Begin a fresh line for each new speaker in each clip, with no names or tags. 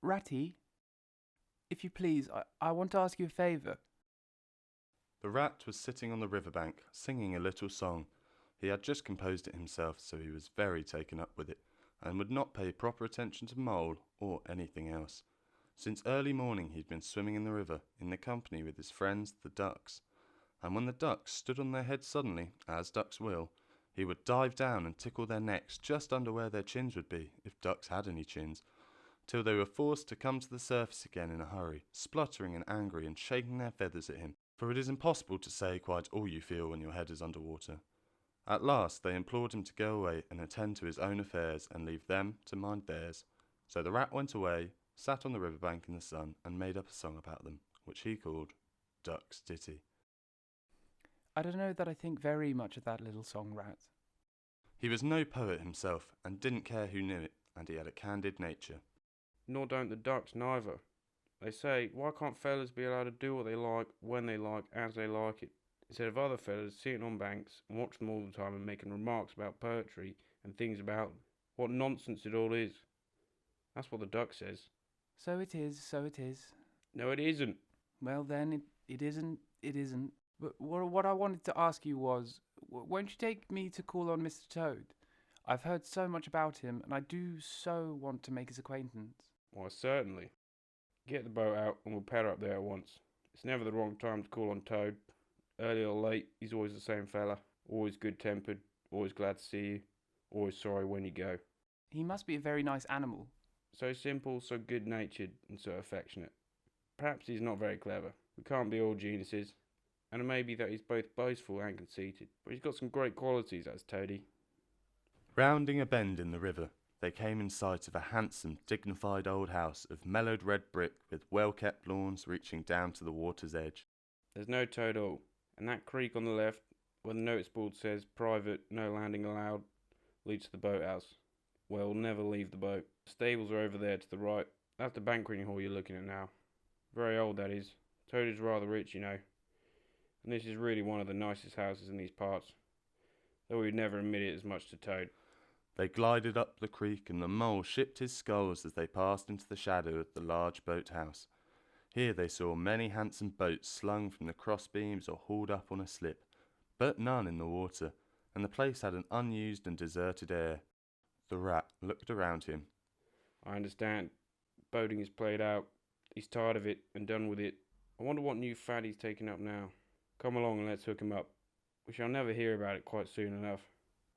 Ratty, if you please, I want to ask you a favour.
The rat was sitting on the riverbank, singing a little song. He had just composed it himself, so he was very taken up with it, and would not pay proper attention to Mole or anything else. Since early morning he'd been swimming in the river, in the company with his friends the ducks, and when the ducks stood on their heads suddenly, as ducks will, he would dive down and tickle their necks just under where their chins would be, if ducks had any chins, till they were forced to come to the surface again in a hurry, spluttering and angry and shaking their feathers at him, for it is impossible to say quite all you feel when your head is under water. At last they implored him to go away and attend to his own affairs and leave them to mind theirs. So the rat went away, sat on the riverbank in the sun, and made up a song about them, which he called Duck's Ditty.
I don't know that I think very much of that little song, Rat.
He was no poet himself, and didn't care who knew it, and he had a candid nature.
Nor don't the ducks neither. They say, why can't fellas be allowed to do what they like, when they like, as they like it, instead of other fellas sitting on banks and watching them all the time and making remarks about poetry and things about them. What nonsense it all is. That's what the duck says.
So it is, so it is.
No, it isn't.
Well then, it isn't. But what I wanted to ask you was, won't you take me to call on Mr. Toad? I've heard so much about him, and I do so want to make his acquaintance.
Why, certainly. Get the boat out and we'll pair up there at once. It's never the wrong time to call on Toad. Early or late, he's always the same fella. Always good-tempered, always glad to see you, always sorry when you go.
He must be a very nice animal.
So simple, so good-natured, and so affectionate. Perhaps he's not very clever. We can't be all geniuses. And it may be that he's both boastful and conceited. But he's got some great qualities, has Toady.
Rounding a bend in the river, they came in sight of a handsome, dignified old house of mellowed red brick with well-kept lawns reaching down to the water's edge.
There's no Toad Hall, and that creek on the left, where the notice board says private, no landing allowed, leads to the boathouse. Well, we'll never leave the boat. The stables are over there to the right. That's the banqueting hall you're looking at now. Very old, that is. Toad is rather rich, you know. And this is really one of the nicest houses in these parts, though we'd never admit it as much to Toad.
They glided up the creek, and the Mole shipped his sculls as they passed into the shadow of the large boathouse. Here they saw many handsome boats slung from the crossbeams or hauled up on a slip, but none in the water, and the place had an unused and deserted air. The rat looked around him.
I understand. Boating is played out. He's tired of it and done with it. I wonder what new fad he's taken up now. Come along and let's hook him up. We shall never hear about it quite soon enough.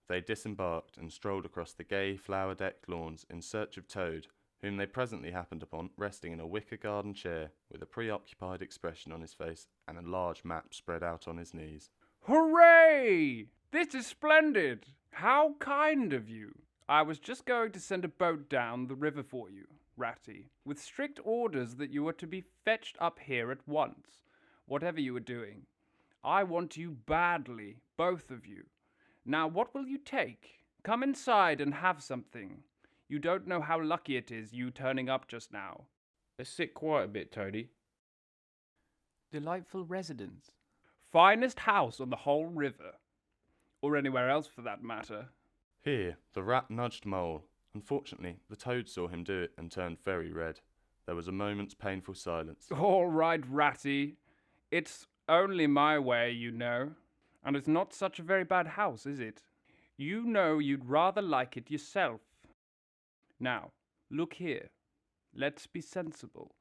They disembarked and strolled across the gay flower-decked lawns in search of Toad, whom they presently happened upon resting in a wicker garden chair with a preoccupied expression on his face and a large map spread out on his knees.
Hooray! This is splendid! How kind of you! I was just going to send a boat down the river for you, Ratty, with strict orders that you were to be fetched up here at once, whatever you were doing. I want you badly, both of you. Now, what will you take? Come inside and have something. You don't know how lucky it is, you turning up just now.
Let's sit quiet a bit, Toady.
Delightful residence. Finest house on the whole river. Or anywhere else for that matter.
Here, the rat nudged Mole. Unfortunately, the Toad saw him do it and turned very red. There was a moment's painful silence.
All right, Ratty. It's only my way, you know. And it's not such a very bad house, is it? You know you'd rather like it yourself. Now, look here. Let's be sensible.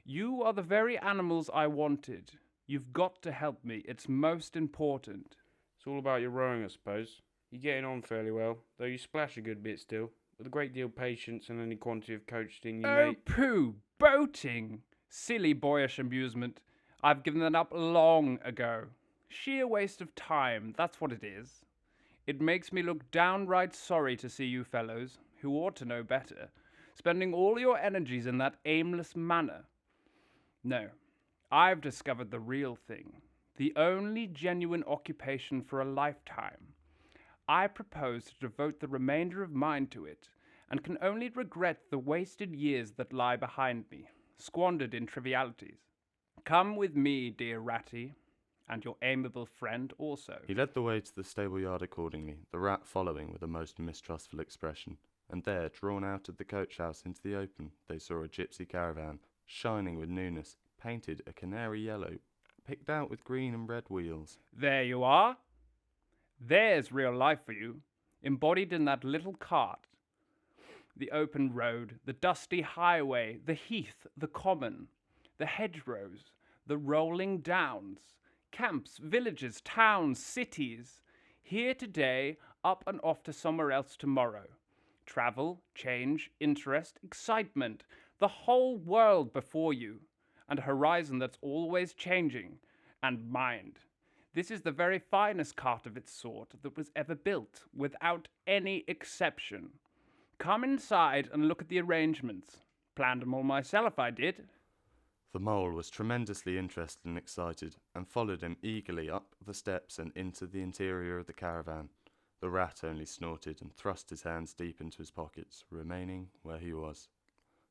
You are the very animals I wanted. You've got to help me. It's most important.
It's all about your rowing, I suppose. You're getting on fairly well, though you splash a good bit still. With a great deal of patience and any quantity of coaching you
Oh,
may...
pooh! Boating! Silly boyish amusement. I've given that up long ago. Sheer waste of time, that's what it is. It makes me look downright sorry to see you fellows, who ought to know better, spending all your energies in that aimless manner. No, I've discovered the real thing, the only genuine occupation for a lifetime. I propose to devote the remainder of mine to it, and can only regret the wasted years that lie behind me, squandered in trivialities. Come with me, dear Ratty, and your amiable friend also.
He led the way to the stable yard accordingly, the rat following with a most mistrustful expression. and there, drawn out of the coach house into the open, they saw a gypsy caravan, shining with newness, painted a canary yellow, picked out with green and red wheels.
There you are. There's real life for you, embodied in that little cart. The open road, the dusty highway, the heath, the common, the hedgerows, the rolling downs, camps, villages, towns, cities. Here today, up and off to somewhere else tomorrow. Travel, change, interest, excitement, the whole world before you, and a horizon that's always changing, and mind. This is the very finest cart of its sort that was ever built, without any exception. Come inside and look at the arrangements. Planned them all myself, I did.
The mole was tremendously interested and excited, and followed him eagerly up the steps and into the interior of the caravan. The rat only snorted and thrust his hands deep into his pockets, remaining where he was.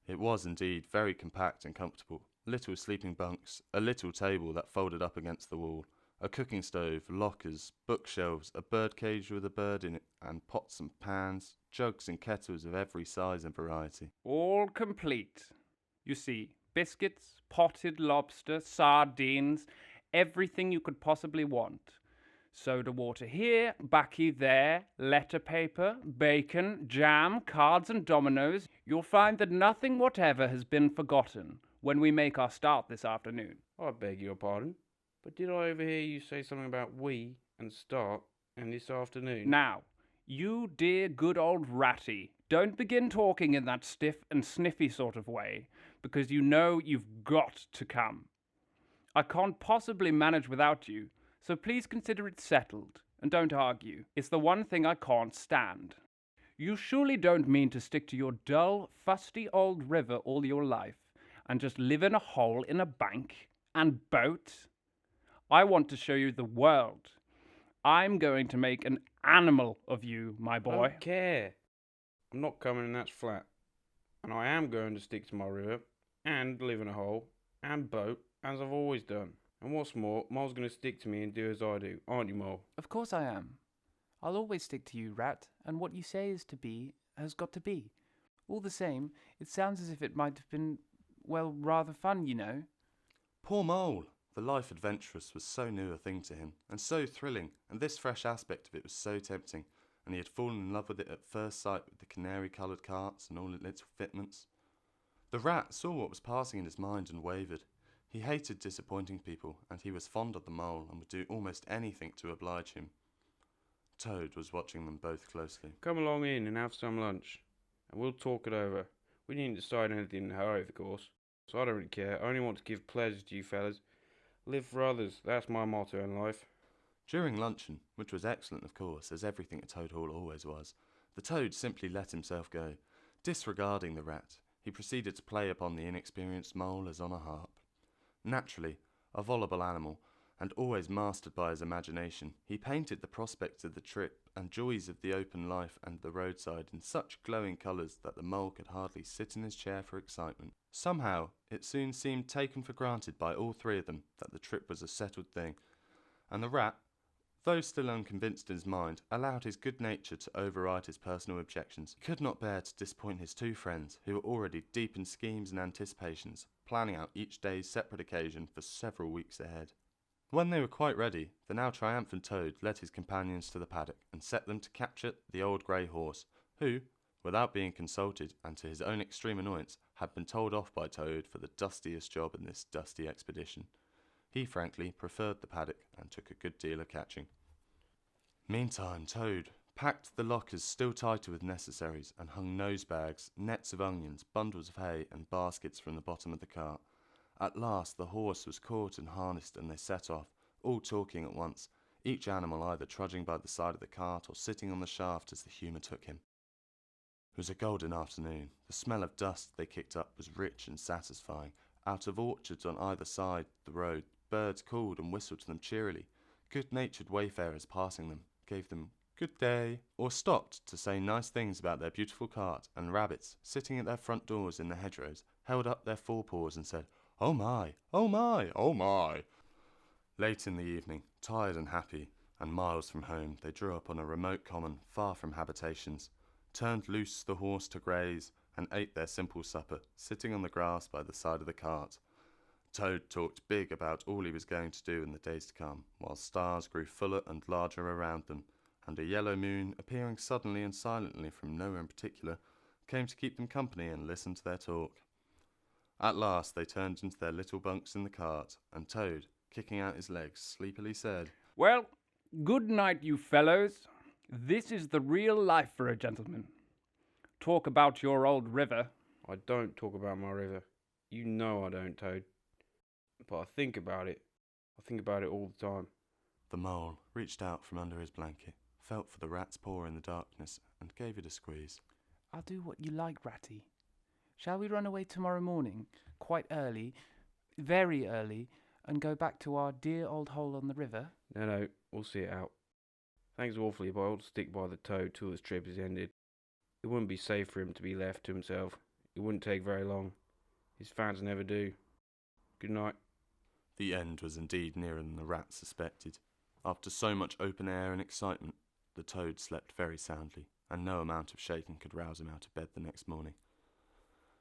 It was indeed very compact and comfortable. Little sleeping bunks, a little table that folded up against the wall, a cooking stove, lockers, bookshelves, a bird cage with a bird in it, and pots and pans, jugs and kettles of every size and variety.
All complete. You see, biscuits, potted lobster, sardines, everything you could possibly want. Soda water here, baccy there, letter paper, bacon, jam, cards and dominoes. You'll find that nothing whatever has been forgotten when we make our start this afternoon.
I beg your pardon, but did I overhear you say something about we and start and this afternoon?
Now, you dear good old ratty, don't begin talking in that stiff and sniffy sort of way, because you know you've got to come. I can't possibly manage without you, so please consider it settled, and don't argue. It's the one thing I can't stand. You surely don't mean to stick to your dull, fusty old river all your life, and just live in a hole in a bank and boat? I want to show you the world. I'm going to make an animal of you, my
I
boy.
don't care. I'm not coming, and that's flat. And I am going to stick to my river, and live in a hole, and boat, as I've always done. And what's more, Mole's going to stick to me and do as I do, aren't you, Mole?
Of course I am. I'll always stick to you, Rat, and what you say is to be has got to be. All the same, it sounds as if it might have been, well, rather fun, you know.
Poor Mole! The life adventurous was so new a thing to him, and so thrilling, and this fresh aspect of it was so tempting, and he had fallen in love with it at first sight, with the canary-coloured carts and all its little fitments. The rat saw what was passing in his mind and wavered. He hated disappointing people, and he was fond of the mole and would do almost anything to oblige him. Toad was watching them both closely.
Come along in and have some lunch, and we'll talk it over. We needn't decide anything in a hurry, of course, so I don't really care. I only want to give pleasure to you fellas. Live for others, that's my motto in life.
During luncheon, which was excellent of course, as everything at Toad Hall always was, the toad simply let himself go. Disregarding the rat, he proceeded to play upon the inexperienced mole as on a harp. Naturally, a voluble animal, and always mastered by his imagination, he painted the prospects of the trip and joys of the open life and the roadside in such glowing colours that the mole could hardly sit in his chair for excitement. Somehow, it soon seemed taken for granted by all three of them that the trip was a settled thing, and the rat, though still unconvinced in his mind, allowed his good nature to override his personal objections. He could not bear to disappoint his two friends, who were already deep in schemes and anticipations, planning out each day's separate occasion for several weeks ahead. When they were quite ready, the now triumphant Toad led his companions to the paddock and set them to capture the old grey horse, who, without being consulted and to his own extreme annoyance, had been told off by Toad for the dustiest job in this dusty expedition. He frankly preferred the paddock and took a good deal of catching. Meantime, Toad packed the lockers still tighter with necessaries and hung nosebags, nets of onions, bundles of hay and baskets from the bottom of the cart. At last the horse was caught and harnessed, and they set off, all talking at once, each animal either trudging by the side of the cart or sitting on the shaft as the humour took him. It was a golden afternoon. The smell of dust they kicked up was rich and satisfying. Out of orchards on either side the road, birds called and whistled to them cheerily. Good-natured wayfarers passing them gave them good day, or stopped to say nice things about their beautiful cart, and rabbits, sitting at their front doors in the hedgerows, held up their forepaws and said, "Oh my, oh my, oh my." Late in the evening, tired and happy, and miles from home, they drew up on a remote common, far from habitations. turned loose the horse to graze, and ate their simple supper, sitting on the grass by the side of the cart. Toad talked big about all he was going to do in the days to come, while stars grew fuller and larger around them, and a yellow moon, appearing suddenly and silently from nowhere in particular, came to keep them company and listen to their talk. At last they turned into their little bunks in the cart, and Toad, kicking out his legs, sleepily said,
Well, good night, you fellows. This is the real life for a gentleman. Talk about your old river.
I don't talk about my river. You know I don't, Toad. But I think about it. I think about it all the time.
The mole reached out from under his blanket, felt for the rat's paw in the darkness, and gave it a squeeze.
I'll do what you like, Ratty. Shall we run away tomorrow morning, quite early, very early, and go back to our dear old hole on the river?
No, we'll see it out. Thanks awfully, but I ought to stick by the Toad till this trip is ended. It wouldn't be safe for him to be left to himself. It wouldn't take very long. His fans never do. Good night.
The end was indeed nearer than the rat suspected. After so much open air and excitement, the Toad slept very soundly, and no amount of shaking could rouse him out of bed the next morning.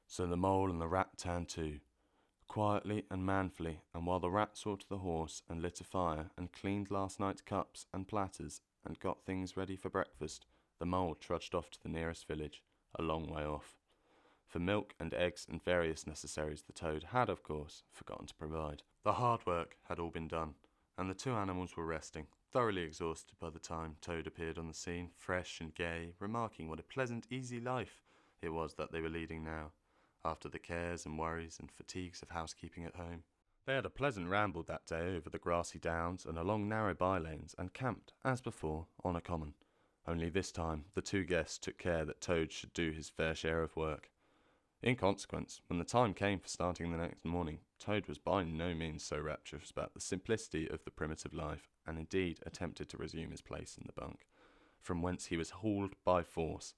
So the mole and the rat turned to, quietly and manfully, and while the rat saw to the horse and lit a fire and cleaned last night's cups and platters and got things ready for breakfast, the mole trudged off to the nearest village, a long way off. For milk and eggs and various necessaries the Toad had, of course, forgotten to provide. The hard work had all been done, and the two animals were resting, thoroughly exhausted by the time Toad appeared on the scene, fresh and gay, remarking what a pleasant, easy life it was that they were leading now, after the cares and worries and fatigues of housekeeping at home. They had a pleasant ramble that day over the grassy downs and along narrow by-lanes, and camped, as before, on a common. Only this time the two guests took care that Toad should do his fair share of work. In consequence, when the time came for starting the next morning, Toad was by no means so rapturous about the simplicity of the primitive life, and indeed attempted to resume his place in the bunk, from whence he was hauled by force.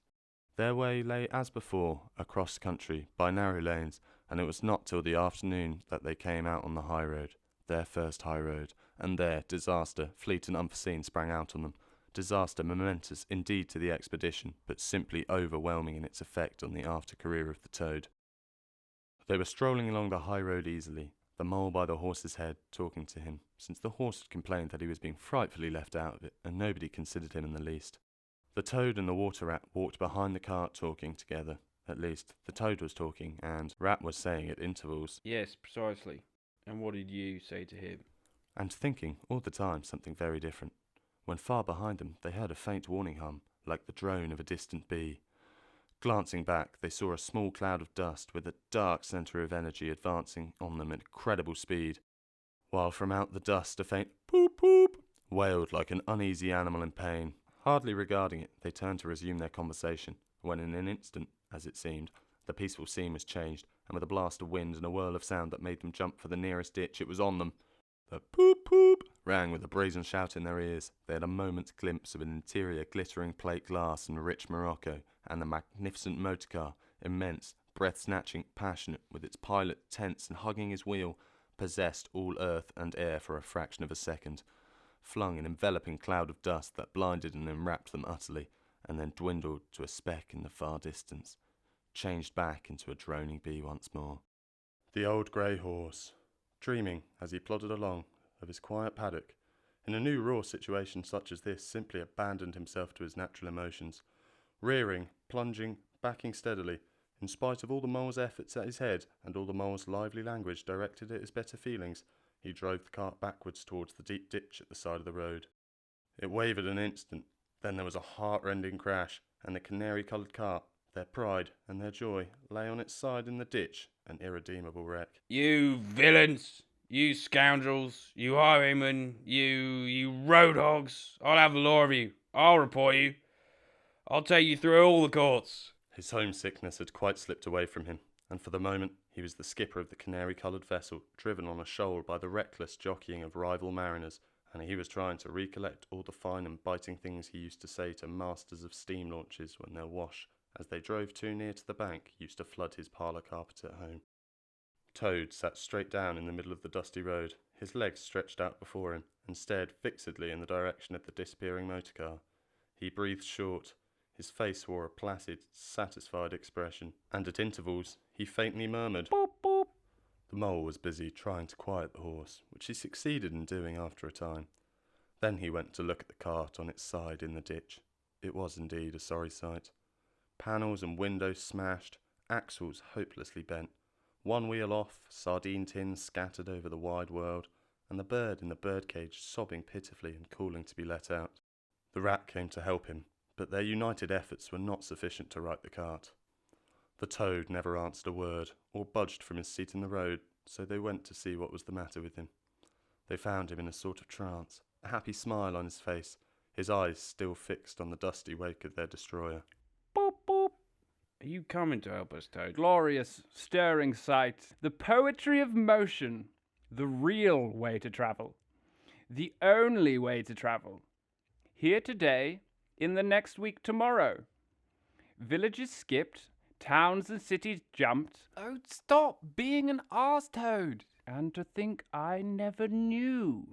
Their way lay as before, across country, by narrow lanes, and it was not till the afternoon that they came out on the high road, their first high road, and there disaster, fleet and unforeseen, sprang out on them. Disaster momentous indeed to the expedition, but simply overwhelming in its effect on the after career of the Toad. They were strolling along the high road easily, the mole by the horse's head, talking to him, since the horse had complained that he was being frightfully left out of it, and nobody considered him in the least. The Toad and the water rat walked behind the cart talking together. At least, the Toad was talking, and Rat was saying at intervals,
Yes, precisely. And what did you say to him?
and thinking all the time something very different, when far behind them they heard a faint warning hum, like the drone of a distant bee. Glancing back, they saw a small cloud of dust with a dark centre of energy advancing on them at incredible speed, while from out the dust a faint poop poop wailed like an uneasy animal in pain. Hardly regarding it, they turned to resume their conversation, when in an instant, as it seemed, the peaceful scene was changed, and with a blast of wind and a whirl of sound that made them jump for the nearest ditch, it was on them. The poop poop rang with a brazen shout in their ears. They had a moment's glimpse of an interior glittering plate glass and rich morocco, and the magnificent motor car, immense, breath-snatching, passionate, with its pilot tense and hugging his wheel, possessed all earth and air for a fraction of a second, flung an enveloping cloud of dust that blinded and enwrapped them utterly, and then dwindled to a speck in the far distance, changed back into a droning bee once more. The old grey horse, dreaming as he plodded along of his quiet paddock, in a new raw situation such as this, simply abandoned himself to his natural emotions, rearing, plunging, backing steadily, in spite of all the mole's efforts at his head and all the mole's lively language directed at his better feelings. He drove the cart backwards towards the deep ditch at the side of the road. It wavered an instant, then there was a heart-rending crash, and the canary-coloured cart, their pride and their joy, lay on its side in the ditch, an irredeemable wreck.
You villains! You scoundrels! You highwaymen! You road hogs! I'll have the law of you! I'll report you! I'll take you through all the courts!
His homesickness had quite slipped away from him, and for the moment he was the skipper of the canary-coloured vessel, driven on a shoal by the reckless jockeying of rival mariners, and he was trying to recollect all the fine and biting things he used to say to masters of steam launches when their wash, as they drove too near to the bank, used to flood his parlour carpet at home. Toad sat straight down in the middle of the dusty road, his legs stretched out before him, and stared fixedly in the direction of the disappearing motor car. He breathed short. His face wore a placid, satisfied expression, and at intervals he faintly murmured,
Boop, boop.
The mole was busy trying to quiet the horse, which he succeeded in doing after a time. Then he went to look at the cart on its side in the ditch. It was indeed a sorry sight. Panels and windows smashed, axles hopelessly bent, one wheel off, sardine tins scattered over the wide world, and the bird in the birdcage sobbing pitifully and calling to be let out. The rat came to help him, but their united efforts were not sufficient to right the cart. The toad never answered a word, or budged from his seat in the road, so they went to see what was the matter with him. They found him in a sort of trance, a happy smile on his face, his eyes still fixed on the dusty wake of their destroyer.
Boop, boop.
Are you coming to help us, Toad?
Glorious, stirring sight. The poetry of motion. The real way to travel. The only way to travel. Here today, in the next week tomorrow. Villages skipped, towns and cities jumped.
Oh, stop being an arse toad.
And to think I never knew.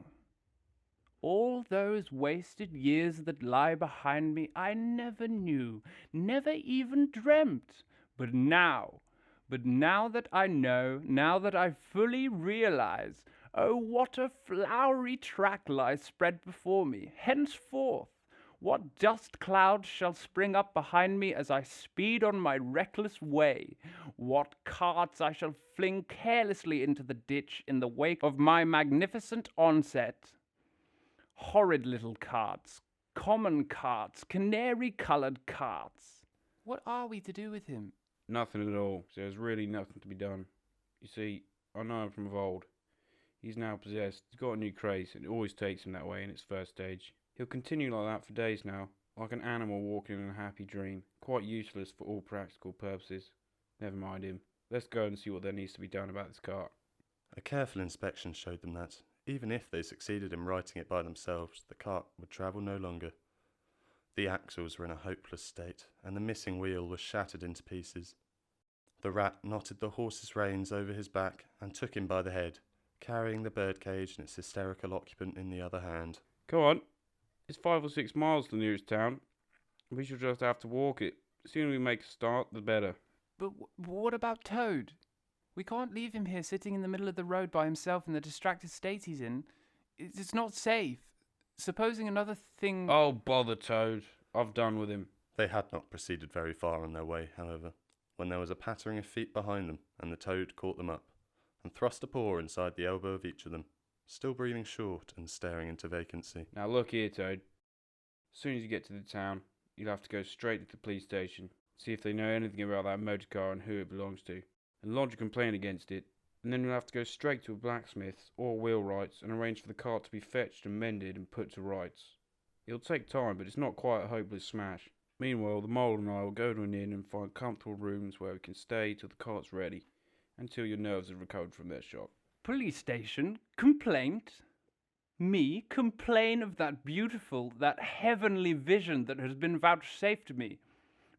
All those wasted years that lie behind me, I never knew, never even dreamt. But now that I know, now that I fully realize, oh, what a flowery track lies spread before me. Henceforth, what dust clouds shall spring up behind me as I speed on my reckless way? What carts I shall fling carelessly into the ditch in the wake of my magnificent onset? Horrid little carts, common carts, canary-coloured carts.
What are we to do with him?
Nothing at all. There's really nothing to be done. You see, I know him from of old. He's now possessed. He's got a new craze, and it always takes him that way in its first stage. He'll continue like that for days now, like an animal walking in a happy dream, quite useless for all practical purposes. Never mind him. Let's go and see what there needs to be done about this cart.
A careful inspection showed them that, even if they succeeded in righting it by themselves, the cart would travel no longer. The axles were in a hopeless state, and the missing wheel was shattered into pieces. The rat knotted the horse's reins over his back and took him by the head, carrying the birdcage and its hysterical occupant in the other hand.
Come on. It's 5 or 6 miles to the nearest town. We shall just have to walk it. The sooner we make a start, the better.
But what about Toad? We can't leave him here sitting in the middle of the road by himself in the distracted state he's in. It's not safe. Supposing another thing...
Oh, bother, Toad. I've done with him.
They had not proceeded very far on their way, however, when there was a pattering of feet behind them, and the toad caught them up, and thrust a paw inside the elbow of each of them, still breathing short and staring into vacancy.
Now look here, Toad. As soon as you get to the town, you'll have to go straight to the police station, see if they know anything about that motor car and who it belongs to, and lodge a complaint against it. And then you'll have to go straight to a blacksmith's or wheelwright's and arrange for the cart to be fetched and mended and put to rights. It'll take time, but it's not quite a hopeless smash. Meanwhile, the mole and I will go to an inn and find comfortable rooms where we can stay till the cart's ready, until your nerves have recovered from their shock.
Police station? Complaint? Me complain of that beautiful, that heavenly vision that has been vouchsafed to me?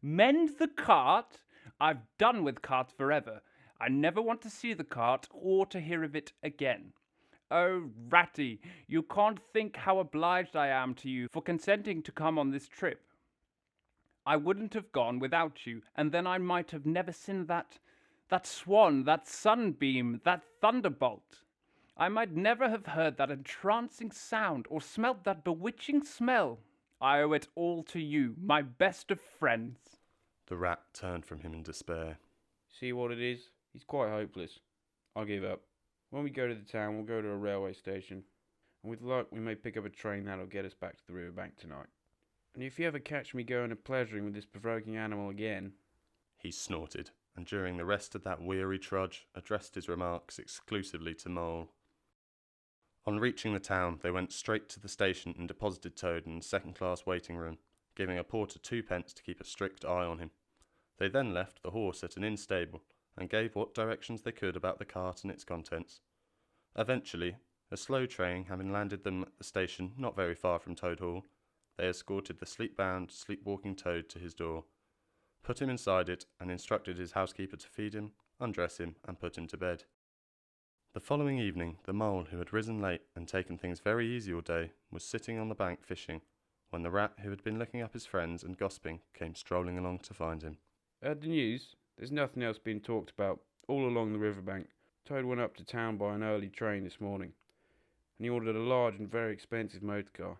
Mend the cart? I've done with carts forever. I never want to see the cart or to hear of it again. Oh, Ratty, you can't think how obliged I am to you for consenting to come on this trip. I wouldn't have gone without you, and then I might have never seen that swan, that sunbeam, that thunderbolt. I might never have heard that entrancing sound or smelt that bewitching smell. I owe it all to you, my best of friends.
The rat turned from him in despair.
See what it is? He's quite hopeless. I give up. When we go to the town, we'll go to a railway station, and with luck we may pick up a train that'll get us back to the riverbank tonight. And if you ever catch me going a pleasuring with this provoking animal again...
He snorted, and during the rest of that weary trudge addressed his remarks exclusively to Mole. On reaching the town, they went straight to the station and deposited Toad in a second-class waiting room, giving a porter 2p to keep a strict eye on him. They then left the horse at an inn stable, and gave what directions they could about the cart and its contents. Eventually, a slow train having landed them at the station not very far from Toad Hall, they escorted the sleep-bound, sleep-walking Toad to his door, put him inside it, and instructed his housekeeper to feed him, undress him, and put him to bed. The following evening, the Mole, who had risen late and taken things very easy all day, was sitting on the bank fishing, when the rat, who had been looking up his friends and gossiping, came strolling along to find him.
Heard the news? There's nothing else being talked about all along the riverbank. Toad went up to town by an early train this morning, and he ordered a large and very expensive motor car.